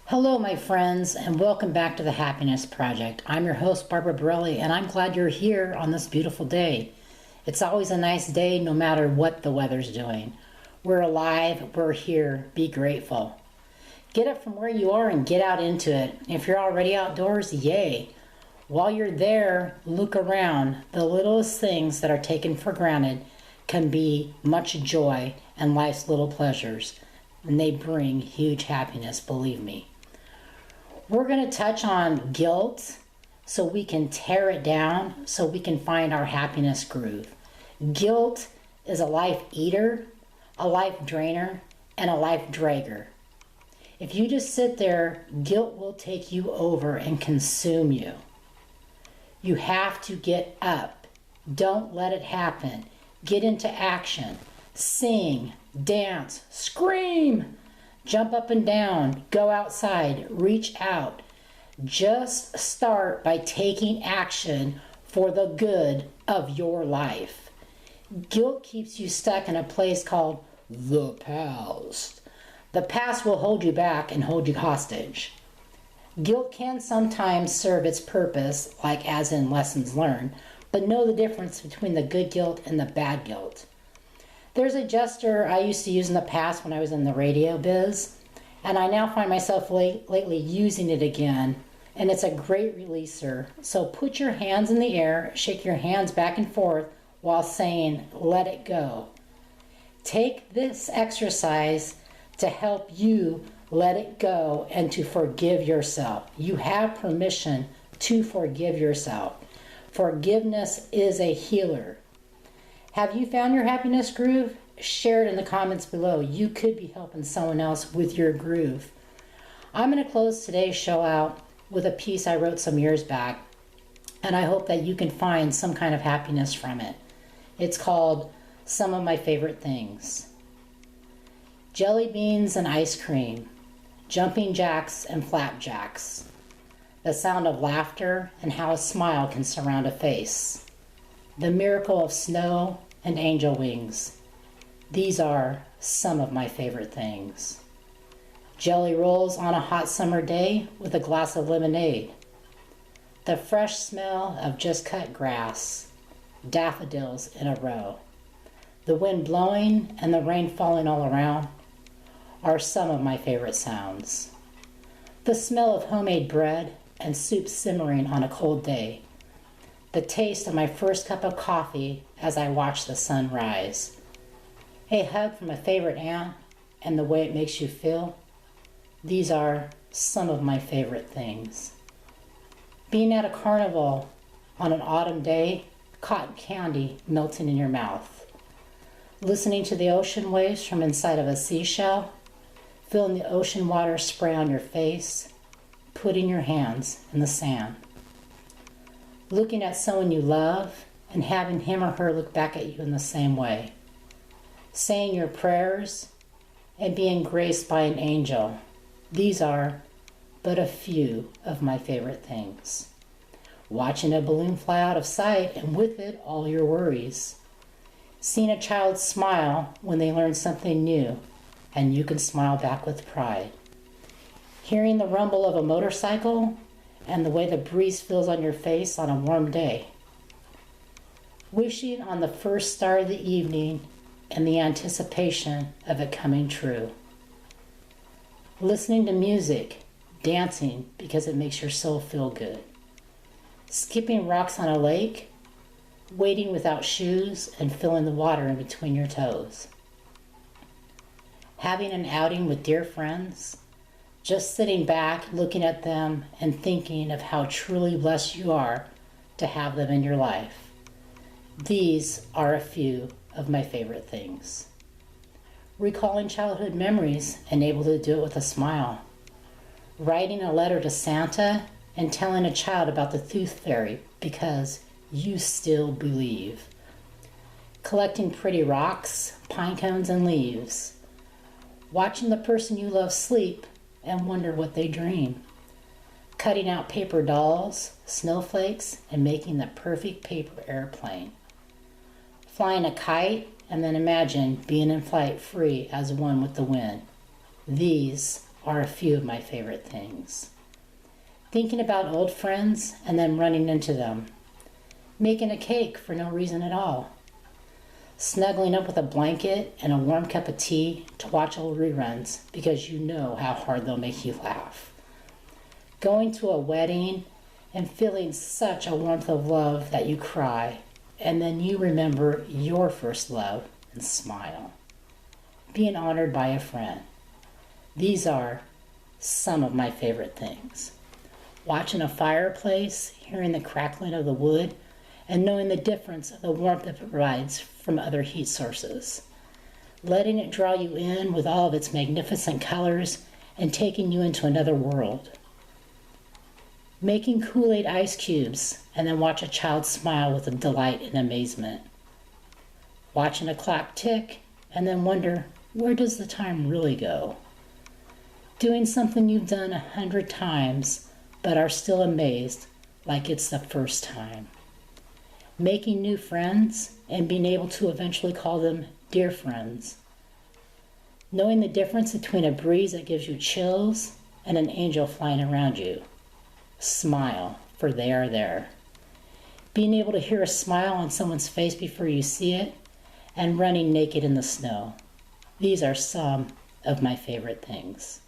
Hello, my friends, and welcome back to the Happiness Project. I'm your host, Barbara Borelli, and I'm glad you're here on this beautiful day. It's always a nice day no matter what the weather's doing. We're alive, we're here, be grateful. Get up from where you are and get out into it. If you're already outdoors, yay. While you're there, look around. The littlest things that are taken for granted can be much joy and life's little pleasures, and they bring huge happiness, believe me. We're going to touch on guilt so we can tear it down, so we can find our happiness groove. Guilt is a life eater, a life drainer, and a life dragger. If you just sit there, guilt will take you over and consume you. You have to get up. Don't let it happen. Get into action. Sing, dance, scream. Jump up and down, go outside, reach out. Just start by taking action for the good of your life. Guilt keeps you stuck in a place called the past. The past will hold you back and hold you hostage. Guilt can sometimes serve its purpose, like as in lessons learned, but know the difference between the good guilt and the bad guilt. There's a gesture I used to use in the past when I was in the radio biz, and I now find myself lately using it again, and it's a great releaser. So put your hands in the air, shake your hands back and forth while saying, let it go. Take this exercise to help you let it go and to forgive yourself. You have permission to forgive yourself. Forgiveness is a healer. Have you found your happiness groove? Share it in the comments below. You could be helping someone else with your groove. I'm going to close today's show out with a piece I wrote some years back, and I hope that you can find some kind of happiness from it. It's called Some of My Favorite Things. Jelly beans and ice cream, jumping jacks and flapjacks, the sound of laughter and how a smile can surround a face, the miracle of snow and angel wings. These are some of my favorite things. Jelly rolls on a hot summer day with a glass of lemonade. The fresh smell of just cut grass. Daffodils in a row. The wind blowing and the rain falling all around are some of my favorite sounds. The smell of homemade bread and soup simmering on a cold day. The taste of my first cup of coffee as I watch the sun rise. A hug from a favorite aunt and the way it makes you feel. These are some of my favorite things. Being at a carnival on an autumn day, cotton candy melting in your mouth. Listening to the ocean waves from inside of a seashell. Feeling the ocean water spray on your face. Putting your hands in the sand. Looking at someone you love and having him or her look back at you in the same way. Saying your prayers and being graced by an angel. These are but a few of my favorite things. Watching a balloon fly out of sight and with it all your worries. Seeing a child smile when they learn something new and you can smile back with pride. Hearing the rumble of a motorcycle and the way the breeze feels on your face on a warm day. Wishing on the first star of the evening and the anticipation of it coming true. Listening to music, dancing because it makes your soul feel good. Skipping rocks on a lake, wading without shoes and feeling the water in between your toes. Having an outing with dear friends, just sitting back, looking at them, and thinking of how truly blessed you are to have them in your life. These are a few of my favorite things. Recalling childhood memories and able to do it with a smile. Writing a letter to Santa and telling a child about the Tooth Fairy because you still believe. Collecting pretty rocks, pine cones, and leaves. Watching the person you love sleep and wonder what they dream. Cutting out paper dolls, snowflakes, and making the perfect paper airplane. Flying a kite and then imagine being in flight free as one with the wind. These are a few of my favorite things. Thinking about old friends and then running into them. Making a cake for no reason at all. Snuggling up with a blanket and a warm cup of tea to watch old reruns because you know how hard they'll make you laugh. Going to a wedding and feeling such a warmth of love that you cry, and then you remember your first love and smile. Being honored by a friend. These are some of my favorite things. Watching a fireplace, hearing the crackling of the wood, and knowing the difference of the warmth it provides from other heat sources. Letting it draw you in with all of its magnificent colors and taking you into another world. Making Kool-Aid ice cubes and then watch a child smile with delight and amazement. Watching a clock tick and then wonder, where does the time really go? Doing something you've done 100 times but are still amazed like it's the first time. Making new friends and being able to eventually call them dear friends. Knowing the difference between a breeze that gives you chills and an angel flying around you. Smile, for they are there. Being able to hear a smile on someone's face before you see it, and running naked in the snow. These are some of my favorite things.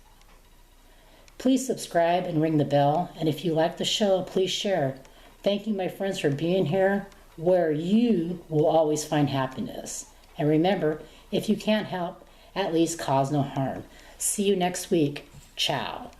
Please subscribe and ring the bell, and if you like the show, please share. Thank you, my friends, for being here, where you will always find happiness. And remember, if you can't help, at least cause no harm. See you next week. Ciao.